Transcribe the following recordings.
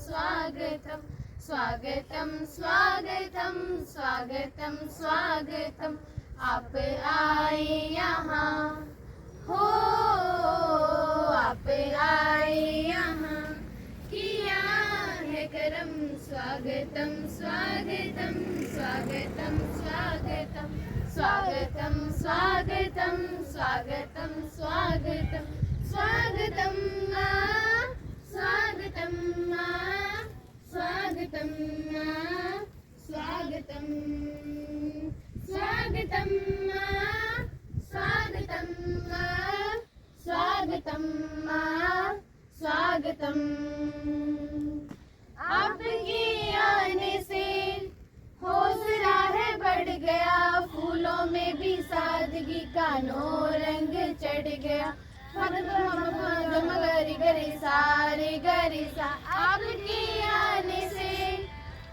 स्वागतम स्वागतम स्वागतम स्वागतम स्वागतम आप आए यहाँ हो, आप आए यहाँ किया है करम स्वागतम स्वागतम स्वागतम स्वागतम स्वागतम स्वागतम स्वागतम स्वागतम स्वागतम माँ स्वागतम माँ स्वागतम माँ स्वागतम स्वागतम माँ स्वागतम माँ स्वागतम माँ स्वागतम आपके आने से हौसला है बढ़ गया फूलों में भी सादगी का नो रंग चढ़ गया गरी गरी सारे गरी सा आपके आने से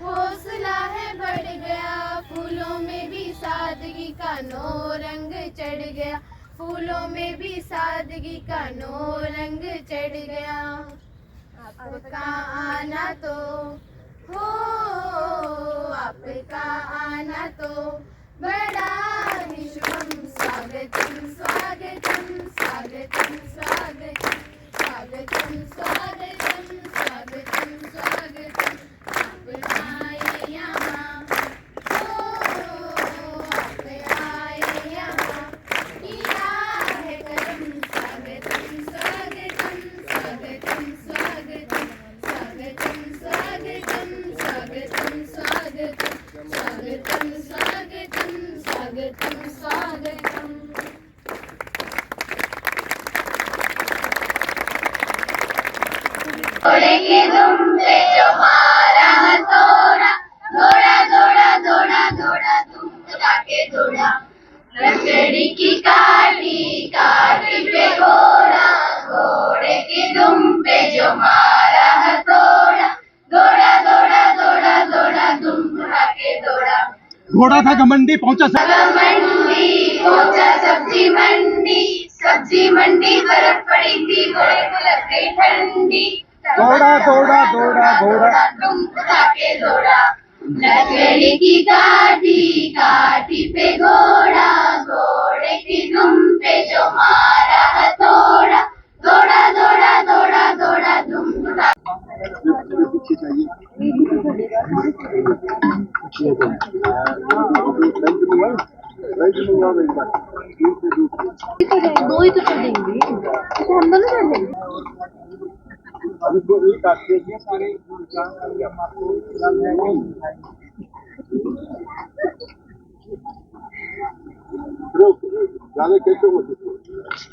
हौसला है बढ़ गया फूलों में भी सादगी का नो रंग चढ़ गया फूलों में भी सादगी का नो रंग चढ़ गया आपका आना तो हो, आपका आना तो बड़ा ही शुभम स्वागतम स्वागतम स्वागतम स्वागतम स्वागतम स्वागतम स्वागतम स्वागतम आप आए यहाँ हो, आप आए यहाँ किया है करम स्वागतम स्वागतम स्वागतम स्वागतम स्वागतम स्वागतम स्वागतम स्वागतम स्वागतम स्वागतम स्वागतम स्वागतम घोड़े के दुम पे जो मारा हथौड़ा दौड़ा दौड़ा दौड़ा दौड़ा दुम दबा के दौड़ा लकड़ी की काठी काठी पे घोड़ा घोड़े के दुम पे जो मारा हथौड़ा दौड़ा दौड़ा दौड़ा दौड़ा दुम दबा के दौड़ा घोड़ा था घमंडी पहुंचा सब्जी मंडी बर्फ पड़ी थी घोड़े को लग गई ठंडी दौड़ा दौड़ा दौड़ा दौड़ा दुम दबा के दौड़ा लकड़ी की काठी काठी पे घोड़ा घोड़े की दुम पे जो मारा हथौड़ा दौड़ा दौड़ा दौड़ा दौड़ा दुम दबा पीछे चाहिए दो ही तो चलेंगे तो हम दोनों चल लेंगे सारे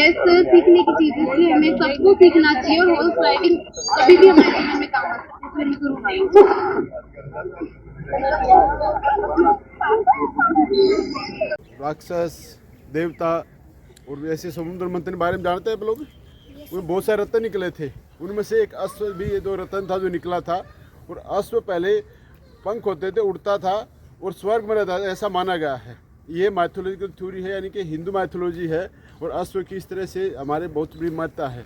ऐसे सीखने की चीज इसलिए हमें सबको सीखना चाहिए और हॉर्स राइडिंग कभी भी हमारे जीवन में काम आता है इसलिए मैं करूँगा। राक्षस देवता और ऐसे समुद्र मंथन के बारे में जानते हैं आप लोग। उसमें बहुत सारे रत्न निकले थे, उनमें से एक अश्व भी ये दो रत्न था जो निकला था। और अश्व पहले पंख होते थे, उड़ता था और स्वर्ग में रहता था, ऐसा माना गया है। ये माइथोलॉजिकल थ्योरी है, यानी कि हिंदू माइथोलॉजी है। और अश्व की इस तरह से हमारे बहुत बड़ी महत्ता है।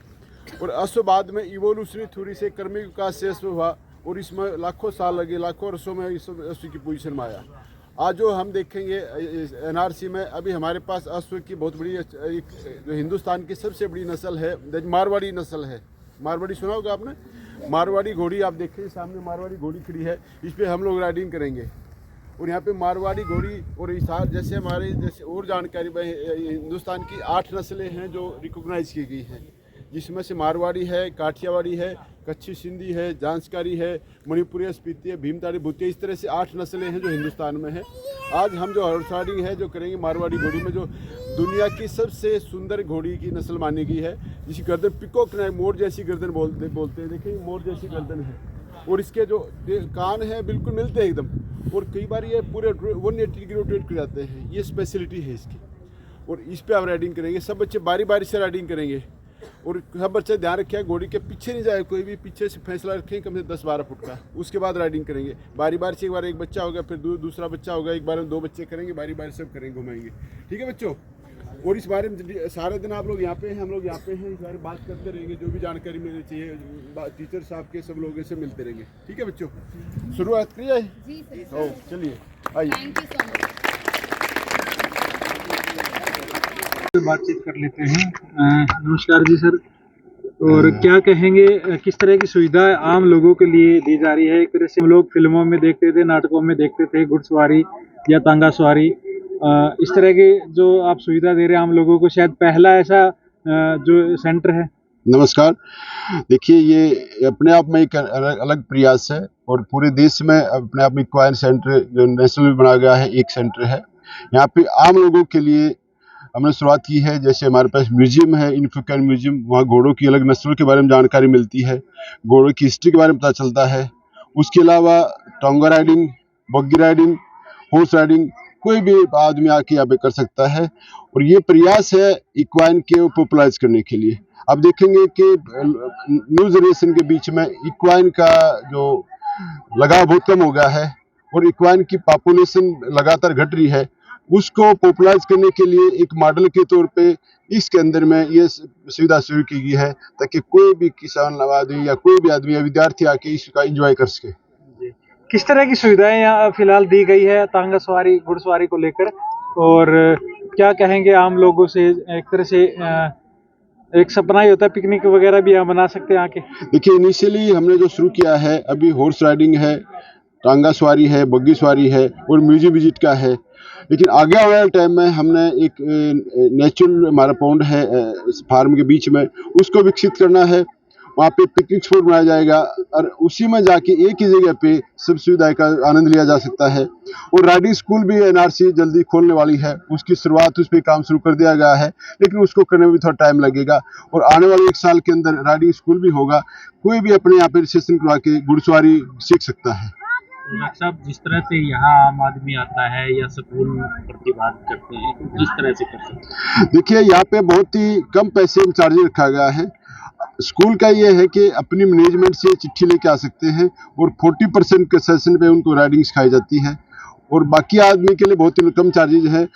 और अश्व बाद में इवोल्यूशनरी थ्योरी से कर्मिक विकास से अश्व हुआ और इसमें लाखों साल लगे, लाखों वर्षों में इस अश्व की पोजीशन में आया। आज जो हम देखेंगे एनआरसी में अभी हमारे पास अश्व की बहुत बड़ी जो हिंदुस्तान की सबसे बड़ी नस्ल है मारवाड़ी नस्ल है। मारवाड़ी सुना होगा आपने, मारवाड़ी घोड़ी आप देखें सामने मारवाड़ी घोड़ी खड़ी है, इस पर हम लोग राइडिंग करेंगे। और यहाँ पे मारवाड़ी घोड़ी और इसार जैसे हमारे जैसे और जानकारी में हिंदुस्तान की 8 नस्लें हैं जो रिकॉग्नाइज की गई हैं, जिसमें से मारवाड़ी है, काठियावाड़ी है, कच्छी सिंधी है, जांसकारी है, मणिपुरी स्पीति है, भीमताड़ी भूतिया, इस तरह से 8 नस्लें हैं जो हिंदुस्तान में है। आज हम जो हॉर्स राइडिंग है जो करेंगे मारवाड़ी घोड़ी में, जो दुनिया की सबसे सुंदर घोड़ी की नस्ल मानी गई है, जिसकी गर्दन पिकॉक मोर जैसी गर्दन बोलते हैं। देखिए मोर जैसी गर्दन है और इसके जो कान हैं बिल्कुल मिलते हैं एकदम। और कई बार ये पूरे 180 डिग्री रोटेट कर जाते हैं, ये स्पेशलिटी है इसकी। और इस पर आप राइडिंग करेंगे, सब बच्चे बारी बारी से राइडिंग करेंगे। और सब बच्चे ध्यान रखें घोड़ी के पीछे नहीं जाए, कोई भी पीछे से फैसला रखें कम से 10-12 फुट का, उसके बाद राइडिंग करेंगे। बारी बारी से एक बार एक बच्चा होगा, फिर दूसरा बच्चा होगा, एक बार में 2 बच्चे करेंगे, बारी बारी सब करेंगे, घुमाएंगे। ठीक है बच्चों। और इस बारे में सारे दिन आप लोग यहाँ पे हैं, हम लोग यहाँ पे हैं, इस बारे में बात करते रहेंगे, जो भी जानकारी मिलनी चाहिए टीचर साहब के सब लोगों से मिलते रहेंगे। ठीक है बच्चों, शुरुआत करिए। जी सर, ओ चलिए आइए। Thank you so much. बातचीत कर लेते हैं। नमस्कार जी सर, और क्या कहेंगे, किस तरह की सुविधा आम लोगों के लिए दी जा रही है? एक तरह से हम लोग फिल्मों में देखते थे, नाटकों में देखते थे, घुड़सवारी या तांगा सवारी, इस तरह की जो आप सुविधा दे रहे हैं आम लोगों को, शायद पहला ऐसा जो सेंटर है। नमस्कार। देखिए, ये अपने आप में एक अलग प्रयास है और पूरे देश में अपने आप में इक्वाइन सेंटर जो नेशनल में बनाया गया है, एक सेंटर है। यहाँ पे आम लोगों के लिए हमने शुरुआत की है। जैसे हमारे पास म्यूजियम है, इन्फोकैन म्यूजियम, वहाँ घोड़ों की अलग नस्लों के बारे में जानकारी मिलती है, घोड़ों की हिस्ट्री के बारे में पता चलता है। उसके अलावा टोंगा राइडिंग, बग्गी राइडिंग, हॉर्स राइडिंग कोई भी आदमी आके यहाँ पे कर सकता है। और ये प्रयास है इक्वाइन के पॉपुलराइज करने के लिए। अब देखेंगे कि न्यू जनरेशन के बीच में इक्वाइन का जो लगाव बहुत कम हो गया है और इक्वाइन की पॉपुलेशन लगातार घट रही है। उसको पॉपुलराइज करने के लिए एक मॉडल के तौर पे इसके अंदर में ये सुविधा शुरू की गई है, ताकि कोई भी किसान आदमी या कोई भी आदमी या विद्यार्थी आके इसका एंजॉय कर सके। किस तरह की सुविधाएं यहाँ फिलहाल दी गई है तांगा सवारी, घुड़सवारी को लेकर, और क्या कहेंगे आम लोगों से? एक तरह से एक सपना ही होता है, पिकनिक वगैरह भी यहाँ बना सकते हैं आके। देखिए, इनिशियली हमने जो शुरू किया है, अभी हॉर्स राइडिंग है, टांगा सवारी है, बग्गी सवारी है और म्यूजियम विजिट का है। लेकिन आगे आने वाले टाइम में हमने एक नेचुरल हमारा पॉन्ड है फार्म के बीच में, उसको विकसित करना है। वहाँ पे पिकनिक स्पॉट बनाया जाएगा और उसी में जाके एक ही जगह पे सब सुविधाएं का आनंद लिया जा सकता है। और राइडिंग स्कूल भी एनआरसी जल्दी खोलने वाली है, उसकी शुरुआत उस पर काम शुरू कर दिया गया है, लेकिन उसको करने में भी थोड़ा टाइम लगेगा। और आने वाले 1 साल के अंदर राइडिंग स्कूल भी होगा, कोई भी अपने यहाँ पे रजिस्ट्रेशन करवा के घुड़सवारी सीख सकता है। डॉक्टर साहब, जिस तरह से यहाँ आम आदमी आता है या स्कूल प्रतिभाग करते हैं, तो किस तरह से कर सकते हैं? देखिए, यहाँ पे बहुत ही कम पैसे में चार्ज रखा गया है। स्कूल का ये है कि अपनी मैनेजमेंट से चिट्ठी लेके आ सकते हैं और 40% के सेशन पे उनको राइडिंग सिखाई जाती है। और बाकी आदमी के लिए बहुत ही कम चार्जेज है।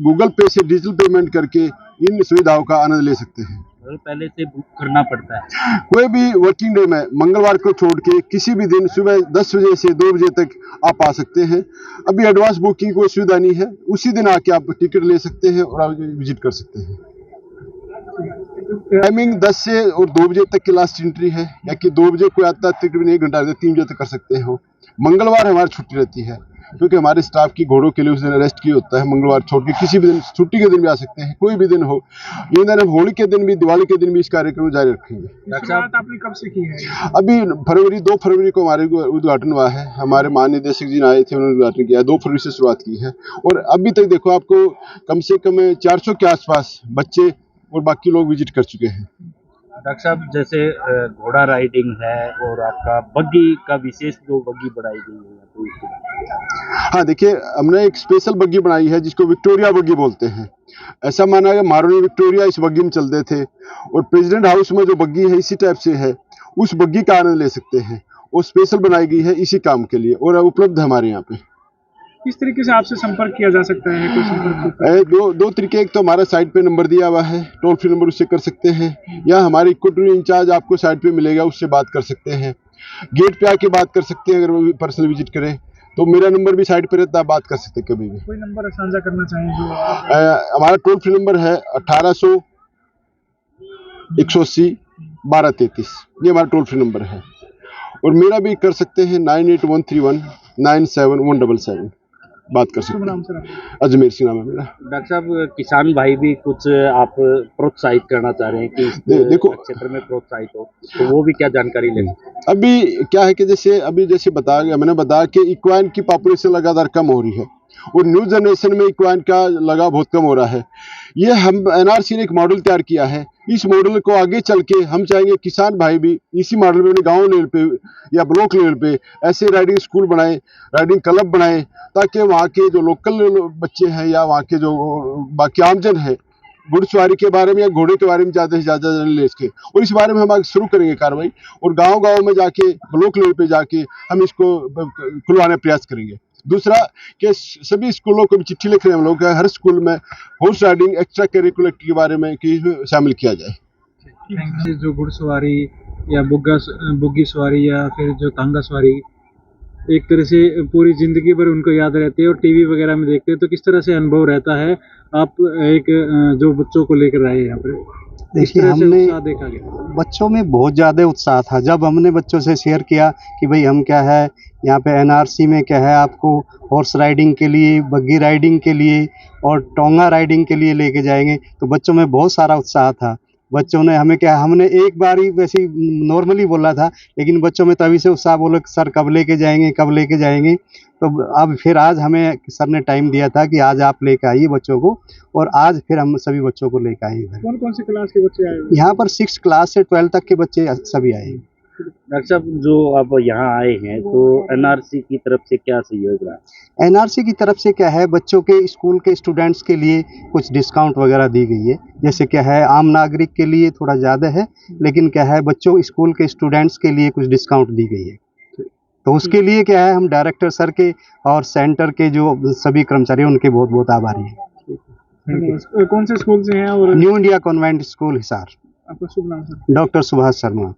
गूगल पे से डिजिटल पेमेंट करके इन सुविधाओं का आनंद ले सकते हैं। पहले से बुक करना पड़ता है? कोई भी वर्किंग डे में मंगलवार को छोड़ के किसी भी दिन सुबह 10 बजे से 2 बजे तक आप आ सकते हैं। अभी एडवांस बुकिंग कोई सुविधा नहीं है, उसी दिन आके आप टिकट ले सकते हैं और आप विजिट कर सकते हैं। टाइमिंग 10 से और 2 बजे तक की लास्ट एंट्री है, या कि 2 बजे कोई आता है तकरीबन 1 घंटा 3 बजे तक कर सकते हो। मंगलवार हमारी छुट्टी रहती है, क्योंकि हमारे स्टाफ की घोड़ों के लिए उस दिन रेस्ट की होता है। मंगलवार छोड़ के किसी भी दिन, छुट्टी के दिन भी आ सकते हैं, कोई भी दिन हो। ये दिन हम होली के दिन भी, दिवाली के दिन भी इस कार्यक्रम जारी रखेंगे। शुरुआत आपने कब से की है? अभी 2 फरवरी को हमारे उद्घाटन हुआ है। हमारे महानिदेशक जी आए थे, उन्होंने उद्घाटन किया। 2 फरवरी से शुरुआत की है और अभी तक देखो आपको कम से कम 400 के आसपास बच्चे और बाकी लोग विजिट कर चुके हैं। डॉक्टर साहब, जैसे घोड़ा राइडिंग है और आपका बग्गी का विशेष जो बग्गी बनाई गई है, तो इसके बारे में। हाँ, देखिए, हमने एक स्पेशल बग्गी बनाई है जिसको विक्टोरिया बग्गी बोलते हैं। ऐसा माना है महारानी विक्टोरिया इस बग्गी में चलते थे और प्रेसिडेंट हाउस में जो बग्गी है इसी टाइप से है, उस बग्गी का आनंद ले सकते हैं। वो स्पेशल बनाई गई है इसी काम के लिए और उपलब्ध है हमारे यहाँ पे। किस तरीके से आपसे संपर्क किया जा सकता है? कोई संपर्क? दो तरीके, एक तो हमारा साइट पे नंबर दिया हुआ है, टोल फ्री नंबर, उससे कर सकते हैं, या हमारे इको टूर इंचार्ज आपको साइट पे मिलेगा, उससे बात कर सकते हैं। गेट पे आके बात कर सकते हैं, अगर वो पर्सनल विजिट करें तो मेरा नंबर भी साइट पे रहता है, बात कर सकते हैं कभी भी। कोई नंबर साझा करना चाहें जो हमारा टोल फ्री नंबर है 1800 180 1233, ये हमारा टोल फ्री नंबर है। और मेरा भी कर सकते हैं 9813197177, बात कर सकते हैं। अजमेर सिंह नाम है मेरा। डॉक्टर साहब, किसान भाई भी कुछ आप प्रोत्साहित करना चाह रहे हैं कि देखो क्षेत्र में प्रोत्साहित हो, तो वो भी क्या जानकारी लें? अभी क्या है कि जैसे मैंने बताया कि इक्वाइन की पॉपुलेशन लगातार कम हो रही है और न्यू जनरेशन में इक्वाइन का लगाव बहुत कम हो रहा है। ये हम एनआरसी ने एक मॉडल तैयार किया है। इस मॉडल को आगे चल के हम चाहेंगे किसान भाई भी इसी मॉडल में गांव लेवल पे या ब्लॉक लेवल पे ऐसे राइडिंग स्कूल बनाएं, राइडिंग क्लब बनाएं, ताकि वहाँ के जो लोकल बच्चे हैं या वहाँ के जो बाकी आमजन है घुड़सवारी के बारे में या घोड़े के बारे में ज़्यादा से ज़्यादा जान ले सके। और इस बारे में हम आगे शुरू करेंगे कार्रवाई और गाँव-गाँव में जाके, ब्लॉक लेवल पे जाके हम इसको खुलवाने का प्रयास करेंगे। दूसरा कि सभी स्कूलों को भी चिट्ठी लिख रहे हैं हम लोग, हर स्कूल में हॉर्स राइडिंग एक्स्ट्रा करिकुलर के बारे में कि शामिल किया जाए। जो घुड़सवारी या बुग्गी सवारी या फिर जो तांगा सवारी एक तरह से पूरी जिंदगी भर उनको याद रहती है और टीवी वगैरह में देखते हैं, तो किस तरह से अनुभव रहता है? आप एक जो बच्चों को लेकर आए यहाँ पर, देखिए हमने देखा गया बच्चों में बहुत ज़्यादा उत्साह था। जब हमने बच्चों से शेयर किया कि भाई हम क्या है यहाँ पे एनआरसी में क्या है, आपको हॉर्स राइडिंग के लिए, बग्गी राइडिंग के लिए और टोंगा राइडिंग के लिए लेके जाएंगे, तो बच्चों में बहुत सारा उत्साह था। बच्चों ने हमें क्या, हमने एक बार ही वैसे नॉर्मली बोला था, लेकिन बच्चों में तभी से उत्साह, बोले सर कब लेके जाएंगे, कब लेके जाएंगे। तो अब फिर आज हमें सर ने टाइम दिया था कि आज आप लेके आइए बच्चों को, और आज फिर हम सभी बच्चों को लेकर आए हैं। कौन कौन सी क्लास के बच्चे आए? यहाँ पर 6 क्लास से 12 तक के बच्चे सभी आए हैं। डॉक्टर साहब, जो आप यहाँ आए हैं तो एनआरसी की तरफ से क्या सहयोग रहा? एनआरसी की तरफ से क्या है, बच्चों के स्कूल के स्टूडेंट्स के लिए कुछ डिस्काउंट वगैरह दी गई है। जैसे क्या है, आम नागरिक के लिए थोड़ा ज़्यादा है, लेकिन क्या है बच्चों स्कूल के स्टूडेंट्स के लिए कुछ डिस्काउंट दी गई है। तो उसके लिए क्या है, हम डायरेक्टर सर के और सेंटर के जो सभी कर्मचारी उनके बहुत बहुत आभारी हैं। कौन से स्कूल से हैं? और new India convent school Hisar. आपका शुभ नाम सर? डॉक्टर सुभाष शर्मा।